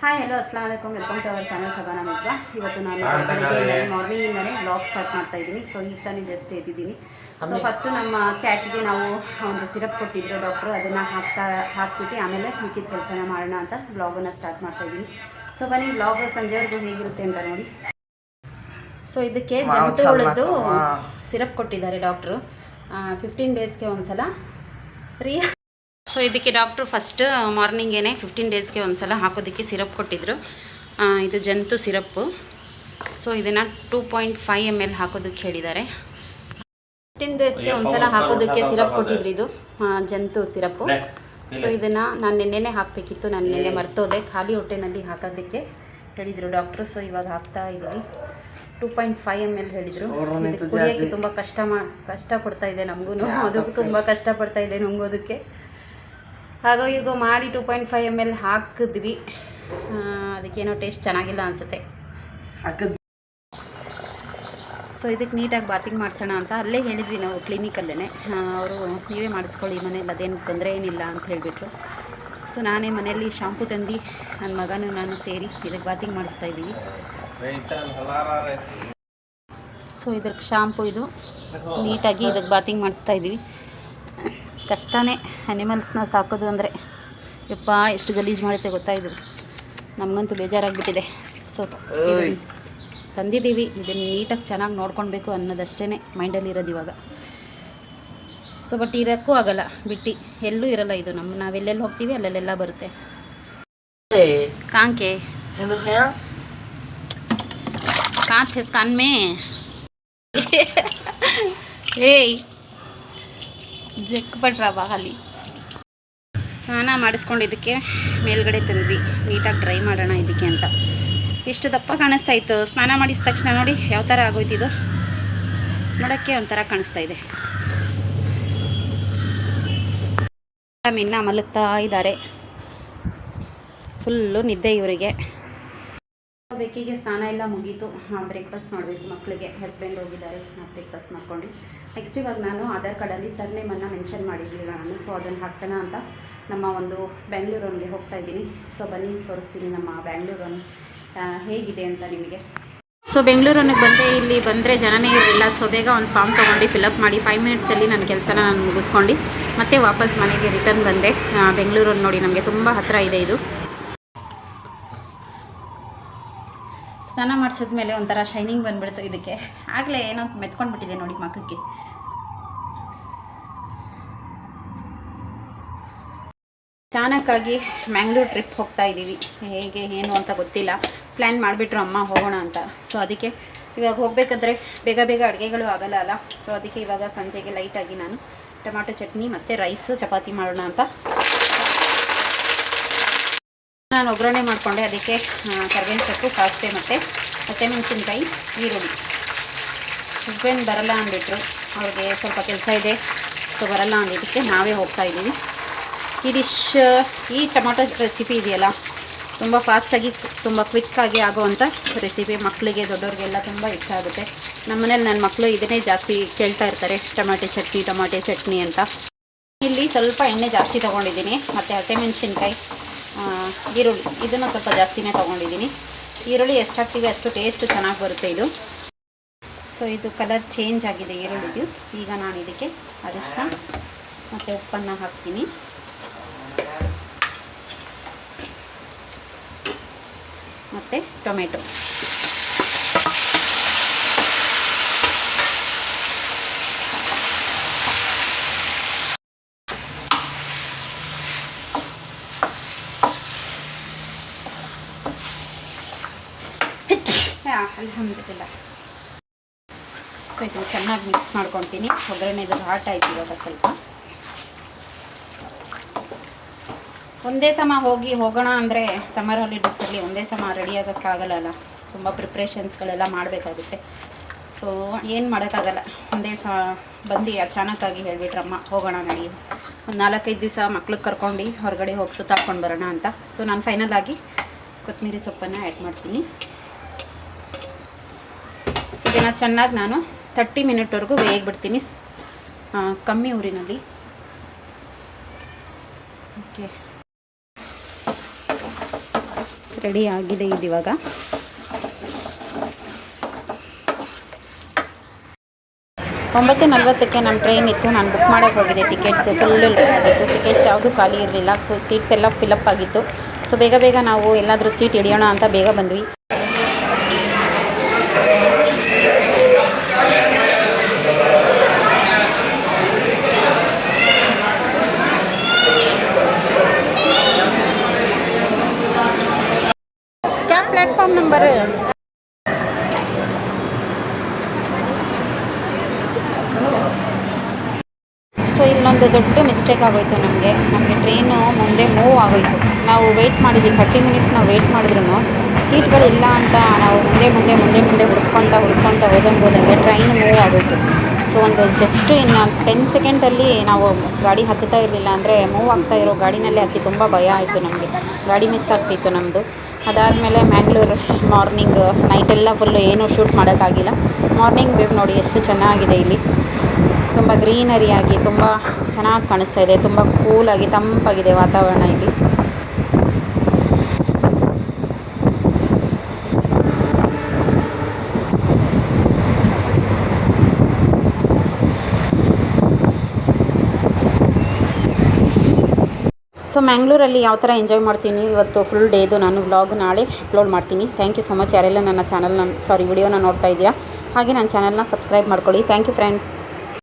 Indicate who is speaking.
Speaker 1: Hi hello ಅಸ್ಲಾಂ ವಲೈಕುಮ್ welcome to our channel Shabana Misba. ಇವತ್ತು ನಾನು ಬೆಳಗ್ಗೆಯಿಂದಲೇ ಮಾರ್ನಿಂಗಿಂದಲೇ ವ್ಲಾಗ್ ಸ್ಟಾರ್ಟ್ ಮಾಡ್ತಾ ಇದ್ದೀನಿ. ಸೊ ಈಗ ತಾನೇ ಜಸ್ಟ್ ಎದ್ದಿದ್ದೀನಿ. ಸೊ ಫಸ್ಟು ನಮ್ಮ ಕ್ಯಾಟ್ಗೆ ನಾವು ಒಂದು ಸಿರಪ್ ಕೊಟ್ಟಿದ್ರು ಡಾಕ್ಟ್ರು, ಅದನ್ನು ಹಾಕ್ಬಿಟ್ಟು ಆಮೇಲೆ ಮಿಕ್ಕಿದ ಕೆಲಸನ ಮಾಡೋಣ ಅಂತ ವ್ಲಾಗನ್ನು ಸ್ಟಾರ್ಟ್ ಮಾಡ್ತಾ ಇದ್ದೀನಿ. ಸೊ ಬನ್ನಿ ವ್ಲಾಗ್ ಸಂಜೆವರೆಗೂ ಹೇಗಿರುತ್ತೆ ಅಂತ ನೋಡಿ. ಸೊ ಇದಕ್ಕೆ ಜಂತುಗಳದ್ದು ಸಿರಪ್ ಕೊಟ್ಟಿದ್ದಾರೆ ಡಾಕ್ಟ್ರು, 15 ಡೇಸ್ಗೆ ಒಂದ್ಸಲ ಫ್ರೀ. ಸೊ ಇದಕ್ಕೆ ಡಾಕ್ಟ್ರು ಫಸ್ಟ್ ಮಾರ್ನಿಂಗೇ 15 ಡೇಸ್ಗೆ ಒಂದು ಸಲ ಹಾಕೋದಕ್ಕೆ ಸಿರಪ್ ಕೊಟ್ಟಿದ್ದರು. ಇದು ಜಂತು ಸಿರಪ್ಪು. ಸೊ ಇದನ್ನು 2.5 ml ಹಾಕೋದಕ್ಕೆ ಹೇಳಿದ್ದಾರೆ. 15 ಡೇಸ್ಗೆ ಒಂದು ಸಲ ಹಾಕೋದಕ್ಕೆ ಸಿರಪ್ ಕೊಟ್ಟಿದ್ರು. ಇದು ಜಂತು ಸಿರಪ್ಪು. ಸೊ ಇದನ್ನು ನಾನು ನೆನ್ನೆನೇ ಹಾಕಬೇಕಿತ್ತು, ನಾನು ನೆನ್ನೆ ಮರ್ತೋದೆ. ಖಾಲಿ ಹೊಟ್ಟೆನಲ್ಲಿ ಹಾಕೋದಕ್ಕೆ ಹೇಳಿದರು ಡಾಕ್ಟ್ರು. ಸೊ ಇವಾಗ ಹಾಕ್ತಾ ಇದ್ದೀವಿ. 2.5 ml ಹೇಳಿದರು. ಕುಡಿಯೋಕ್ಕೆ ತುಂಬ ಕಷ್ಟ ಕೊಡ್ತಾ ಇದೆ ನಮಗೂ, ಅದಕ್ಕೂ ತುಂಬ ಕಷ್ಟಪಡ್ತಾ ಇದೆ ನುಂಗೋದಕ್ಕೆ. ಹಾಗೋ ಹೀಗೋ ಮಾಡಿ 2.5 ml ಹಾಕಿದ್ವಿ. ಅದಕ್ಕೇನೋ ಟೇಸ್ಟ್ ಚೆನ್ನಾಗಿಲ್ಲ ಅನಿಸುತ್ತೆ. ಸೊ ಇದಕ್ಕೆ ನೀಟಾಗಿ ಬಾತಿಂಗ್ ಮಾಡಿಸೋಣ ಅಂತ ಅಲ್ಲೇ ಹೇಳಿದ್ವಿ ನಾವು ಕ್ಲಿನಿಕಲ್ಲೇ. ಅವರು ನೀವೇ ಮಾಡಿಸ್ಕೊಳ್ಳಿ ಮನೇಲಿ, ಅದೇನು ತೊಂದರೆ ಏನಿಲ್ಲ ಅಂತ ಹೇಳಿಬಿಟ್ರು. ಸೊ ನಾನೇ ಮನೆಯಲ್ಲಿ ಶಾಂಪು ತಂದು ನನ್ನ ಮಗನೂ ನಾನು ಸೇರಿ ಇದಕ್ಕೆ ಬಾತಿಂಗ್ ಮಾಡಿಸ್ತಾ ಇದ್ದೀವಿ. ಸೊ ಇದಕ್ಕೆ ಶಾಂಪು ಇದು ನೀಟಾಗಿ ಇದಕ್ಕೆ ಬಾತಿಂಗ್ ಮಾಡಿಸ್ತಾ ಇದ್ದೀವಿ. ಕಷ್ಟನೇ ಅನಿಮಲ್ಸ್ನ ಸಾಕೋದು ಅಂದರೆ. ಯಪ್ಪ ಎಷ್ಟು ಗಲೀಜು ಮಾಡುತ್ತೆ ಗೊತ್ತಾ ಇದು. ನಮಗಂತೂ ಬೇಜಾರಾಗಿಬಿಟ್ಟಿದೆ. ಸೊ ತಂದಿದ್ದೀವಿ, ಇದನ್ನು ನೀಟಾಗಿ ಚೆನ್ನಾಗಿ ನೋಡ್ಕೊಳ್ಬೇಕು ಅನ್ನೋದಷ್ಟೇ ಮೈಂಡಲ್ಲಿ ಇರೋದು ಇವಾಗ. ಸೊ ಬಟ್ ಇರೋಕ್ಕೂ ಆಗಲ್ಲ, ಬಿಟ್ಟು ಎಲ್ಲೂ ಇರಲ್ಲ ಇದು. ನಾವೆಲ್ಲೆಲ್ಲಿ ಹೋಗ್ತೀವಿ ಅಲ್ಲೆಲ್ಲ ಬರುತ್ತೆ. ಕಾಂಕೆ ಕಾಂತ್ ಹೆಸ್ ಕಾನ್ಮೆ ಏಯ್ ಜಕ್ಪಟ್ರ ಬಾಲಿ. ಸ್ನಾನ ಮಾಡಿಸ್ಕೊಂಡಿದ್ದಕ್ಕೆ ಮೇಲ್ಗಡೆ ತಂದ್ವಿ, ನೀಟಾಗಿ ಡ್ರೈ ಮಾಡೋಣ ಇದಕ್ಕೆ ಅಂತ. ಎಷ್ಟು ದಪ್ಪ ಕಾಣಿಸ್ತಾ ಇತ್ತು ಸ್ನಾನ ಮಾಡಿದ ತಕ್ಷಣ. ನೋಡಿ ಯಾವ ಥರ ಆಗೋಯ್ತಿದ್ದು, ನೋಡೋಕ್ಕೆ ಒಂಥರ ಕಾಣಿಸ್ತಾ ಇದೆ. ಇನ್ನು ಮಲಗ್ತಾ ಇದ್ದಾರೆ, ಫುಲ್ಲು ನಿದ್ದೆ ಇವರಿಗೆ. ಬೇಕಿಗೆ ಸ್ನಾನ ಎಲ್ಲ ಮುಗೀತು. ಬ್ರೇಕ್ಫಾಸ್ಟ್ ಮಾಡಬೇಕು ಮಕ್ಕಳಿಗೆ. ಹಸ್ಬೆಂಡ್ ಹೋಗಿದ್ದಾರೆ, ನಾವು ಬ್ರೇಕ್ಫಾಸ್ಟ್ ಮಾಡ್ಕೊಂಡು. ನೆಕ್ಸ್ಟ್ ಇವಾಗ ನಾನು ಆಧಾರ್ ಕಾರ್ಡಲ್ಲಿ ಸರ್ನೇಮನ್ನು ಮೆನ್ಷನ್ ಮಾಡಿರಲಿಲ್ಲ ನಾನು. ಸೊ ಅದನ್ನು ಹಾಕ್ಸೋಣ ಅಂತ ನಮ್ಮ ಒಂದು ಬೆಂಗಳೂರಿಗೆ ಹೋಗ್ತಾ ಇದ್ದೀನಿ. ಸೊ ಬನ್ನಿ ತೋರಿಸ್ತೀನಿ ನಮ್ಮ ಬೆಂಗಳೂರು ಹೇಗಿದೆ ಅಂತ ನಿಮಗೆ. ಸೊ ಬೆಂಗಳೂರಿಗೆ ಬಂದೆ. ಇಲ್ಲಿ ಬಂದರೆ ಜನನೇ ಇರಲಿಲ್ಲ. ಸೊ ಬೇಗ ಒಂದು ಫಾರ್ಮ್ ತೊಗೊಂಡು ಫಿಲಪ್ ಮಾಡಿ 5 ಮಿನಿಟ್ಸಲ್ಲಿ ನನ್ನ ಕೆಲಸನ ನಾನು ಮುಗಿಸ್ಕೊಂಡು ಮತ್ತೆ ವಾಪಸ್ ಮನೆಗೆ ರಿಟರ್ನ್ ಬಂದೆ. ಬೆಂಗಳೂರನ್ನು ನೋಡಿ ನಮಗೆ ತುಂಬ ಹತ್ತಿರ ಇದೆ ಇದು. ಸ್ನಾನ ಮಾಡಿಸಿದ್ಮೇಲೆ ಒಂಥರ ಶೈನಿಂಗ್ ಬಂದುಬಿಡ್ತು ಇದಕ್ಕೆ. ಆಗಲೇ ಏನೋ ಮೆತ್ಕೊಂಡ್ಬಿಟ್ಟಿದೆ ನೋಡಿ ಮಕ್ಕಕ್ಕೆ. ಚಾಣಕ್ಕಾಗಿ ಮ್ಯಾಂಗ್ಳೂರ್ ಟ್ರಿಪ್ ಹೋಗ್ತಾ ಇದ್ದೀವಿ. ಹೇಗೆ ಏನು ಅಂತ ಗೊತ್ತಿಲ್ಲ. ಪ್ಲ್ಯಾನ್ ಮಾಡಿಬಿಟ್ರು ಅಮ್ಮ ಹೋಗೋಣ ಅಂತ. ಸೊ ಅದಕ್ಕೆ ಇವಾಗ ಹೋಗಬೇಕಾದ್ರೆ ಬೇಗ ಬೇಗ ಅಡುಗೆಗಳು ಆಗೋಲ್ಲ ಅಲ್ಲ. ಸೊ ಅದಕ್ಕೆ ಇವಾಗ ಸಂಜೆಗೆ ಲೈಟಾಗಿ ನಾನು ಟೊಮಾಟೊ ಚಟ್ನಿ ಮತ್ತು ರೈಸು ಚಪಾತಿ ಮಾಡೋಣ ಅಂತ ನಾನು ಒಗ್ಗರಣೆ ಮಾಡಿಕೊಂಡೆ. ಅದಕ್ಕೆ ಕರಿಬೇವಿನ ಸೊಪ್ಪು, ಸಾಸಿವೆ ಮತ್ತು ಹಸಿಮೆಣಸಿನ್ಕಾಯಿ, ಈರುಳ್ಳಿ. ಹಸ್ಬೆಂಡ್ ಬರಲ್ಲ ಅಂದ್ಬಿಟ್ರು, ಅವ್ರಿಗೆ ಸ್ವಲ್ಪ ಕೆಲಸ ಇದೆ. ಸೊ ಬರಲ್ಲ ಅಂದಿದ್ದಕ್ಕೆ ನಾವೇ ಹೋಗ್ತಾ ಇದ್ದೀವಿ. ಈ ಡಿಶ್, ಈ ಟೊಮಾಟೊ ರೆಸಿಪಿ ಇದೆಯಲ್ಲ, ತುಂಬ ಫಾಸ್ಟಾಗಿ ತುಂಬ ಕ್ವಿಕ್ಕಾಗಿ ಆಗೋವಂಥ ರೆಸಿಪಿ. ಮಕ್ಕಳಿಗೆ ದೊಡ್ಡವ್ರಿಗೆಲ್ಲ ತುಂಬ ಇಷ್ಟ ಆಗುತ್ತೆ. ನಮ್ಮ ಮನೇಲಿ ನನ್ನ ಮಕ್ಕಳು ಇದನ್ನೇ ಜಾಸ್ತಿ ಕೇಳ್ತಾ ಇರ್ತಾರೆ, ಟೊಮಾಟೊ ಚಟ್ನಿ ಅಂತ. ಇಲ್ಲಿ ಸ್ವಲ್ಪ ಎಣ್ಣೆ ಜಾಸ್ತಿ ತೊಗೊಂಡಿದ್ದೀನಿ ಮತ್ತು ಹಸಿಮೆಣಸಿನ್ಕಾಯಿ, ಈರುಳ್ಳಿ ಇದನ್ನು ಸ್ವಲ್ಪ ಜಾಸ್ತಿನೇ ತೊಗೊಂಡಿದ್ದೀನಿ. ಈರುಳ್ಳಿ ಎಷ್ಟು ಹಾಕ್ತೀವಿ ಅಷ್ಟು ಟೇಸ್ಟ್ ಚೆನ್ನಾಗಿ ಬರುತ್ತೆ ಇದು. ಸೊ ಇದು ಕಲರ್ ಚೇಂಜ್ ಆಗಿದೆ ಈರುಳ್ಳಿದು. ಈಗ ನಾನು ಇದಕ್ಕೆ ಅರಿಶಿನ ಮತ್ತು ಉಪ್ಪನ್ನು ಹಾಕ್ತೀನಿ. ಮತ್ತು ಟೊಮೆಟೊ. ಅಲ್ಹಮ್ದುಲಿಲ್ಲಾಹ್. ಸೊ ಇದು ಚೆನ್ನಾಗಿ ಮಿಕ್ಸ್ ಮಾಡ್ಕೊತೀನಿ. ಒಗ್ಗರಣೆದು ಘಾಟ್ ಆಯ್ತು ಇವಾಗ ಸ್ವಲ್ಪ. ಒಂದೇ ಸಮ ಹೋಗೋಣ ಅಂದರೆ ಸಮ್ಮರ್ ಹಾಲಿಡೇಸಲ್ಲಿ ಒಂದೇ ಸಮ ರೆಡಿ ಆಗೋಕ್ಕಾಗಲ್ಲ. ತುಂಬ ಪ್ರಿಪ್ರೇಷನ್ಸ್ಗಳೆಲ್ಲ ಮಾಡಬೇಕಾಗುತ್ತೆ. ಸೊ ಏನು ಮಾಡೋಕ್ಕಾಗಲ್ಲ. ಒಂದೇ ಸಹ ಬಂದು ಅಚಾನಕ್ಕಾಗಿ ಹೇಳಿಬಿಟ್ರಮ್ಮ ಹೋಗೋಣ ನಡಿ, ಒಂದು 4-5 ದಿವಸ ಮಕ್ಳಿಗೆ ಕರ್ಕೊಂಡು ಹೊರಗಡೆ ಹೋಗಿ ಸುತ್ತಾಡ್ಕೊಂಡು ಬರೋಣ ಅಂತ. ಸೊ ನಾನು ಫೈನಲ್ ಆಗಿ ಕೊತ್ತಂಬರಿ ಸೊಪ್ಪನ್ನು ಆ್ಯಡ್ ಮಾಡ್ತೀನಿ. ಇದನ್ನು ಚೆನ್ನಾಗಿ ನಾನು 30 ಮಿನಿಟ್ವರೆಗೂ ಬೇಯಿಬಿಡ್ತೀನಿ ಕಮ್ಮಿ ಊರಿನಲ್ಲಿ. ಓಕೆ ರೆಡಿ ಆಗಿದೆ ಇದು ಇವಾಗ. ಒಂಬತ್ತು 40ಕ್ಕೆ ನಮ್ಮ ಟ್ರೈನ್ ಇತ್ತು. ನಾನು ಬುಕ್ ಮಾಡೋಕ್ಕೆ ಹೋಗಿದ್ದೆ ಟಿಕೆಟ್ಸ್. ಫುಲ್ಲು ಆಗಿತ್ತು, ಟಿಕೆಟ್ಸ್ ಯಾವುದೂ ಖಾಲಿ ಇರಲಿಲ್ಲ. ಸೊ ಸೀಟ್ಸ್ ಎಲ್ಲ ಫಿಲಪ್ ಆಗಿತ್ತು. ಸೊ ಬೇಗ ನಾವು ಎಲ್ಲಾದರೂ ಸೀಟ್ ಹಿಡಿಯೋಣ ಅಂತ ಬೇಗ ಬಂದ್ವಿ. क्या प्लेटफॉर्म नंबर ಸೊ ಇಲ್ಲೊಂದು ದೊಡ್ಡ ಮಿಸ್ಟೇಕ್ ಆಗೋಯಿತು ನಮಗೆ ಟ್ರೈನು ಮುಂದೆ ಮೂವ್ ಆಗೋಯಿತು. ನಾವು ವೆಯ್ಟ್ ಮಾಡಿದ್ವಿ 30 ಮಿನಿಟ್ಸ್. ನಾವು ವೆಯ್ಟ್ ಮಾಡಿದ್ರು ಸೀಟ್ಗಳಿಲ್ಲ ಅಂತ ನಾವು ಮುಂದೆ ಹುಡ್ಕೊತ ಹೋದಂಗೆ ಟ್ರೈನ್ ಮೂವ್ ಆಗೋಯಿತು. ಸೊ ಒಂದು ಜಸ್ಟ್ ಇನ್ನು 10 ಸೆಕೆಂಡಲ್ಲಿ ನಾವು ಗಾಡಿ ಹತ್ತುತ್ತಾ ಇರಲಿಲ್ಲ ಅಂದರೆ ಮೂವ್ ಆಗ್ತಾ ಇರೋ ಗಾಡಿನಲ್ಲೇ ಹತ್ತಿ ತುಂಬ ಭಯ ಆಯಿತು ನಮಗೆ. ಗಾಡಿ ಮಿಸ್ ಆಗ್ತಿತ್ತು ನಮ್ಮದು. ಅದಾದಮೇಲೆ ಮ್ಯಾಂಗ್ಳೂರು ಮಾರ್ನಿಂಗ್ ನೈಟೆಲ್ಲ ಫುಲ್ಲು ಏನೂ ಶೂಟ್ ಮಾಡೋಕ್ಕಾಗಿಲ್ಲ. ಮಾರ್ನಿಂಗ್ ವ್ಯೂ ನೋಡಿ ಎಷ್ಟು ಚೆನ್ನಾಗಿದೆ. ಇಲ್ಲಿ ತುಂಬ ಗ್ರೀನರಿಯಾಗಿ ತುಂಬ ಚೆನ್ನಾಗಿ ಕಾಣಿಸ್ತಾ ಇದೆ. ತುಂಬ ಕೂಲಾಗಿ ತಂಪಾಗಿದೆ ವಾತಾವರಣ ಇಲ್ಲಿ. ಸೊ ಮ್ಯಾಂಗ್ಳೂರಲ್ಲಿ ಯಾವ ಥರ ಎಂಜಾಯ್ ಮಾಡ್ತೀನಿ ಇವತ್ತು ಫುಲ್ ಡೇದು ನಾನು ವ್ಲಾಗ್ ನಾಳೆ ಅಪ್ಲೋಡ್ ಮಾಡ್ತೀನಿ. ಥ್ಯಾಂಕ್ ಯು ಸೊ ಮಚ್ ಯಾರೆಲ್ಲ ನನ್ನ ಚಾನಲ್ನ ವಿಡಿಯೋನ ನೋಡ್ತಾ ಇದ್ದೀರಾ. ಹಾಗೆ ನನ್ನ ಚಾನಲ್ನ ಸಬ್ಸ್ಕ್ರೈಬ್ ಮಾಡ್ಕೊಳ್ಳಿ. Thank you friends.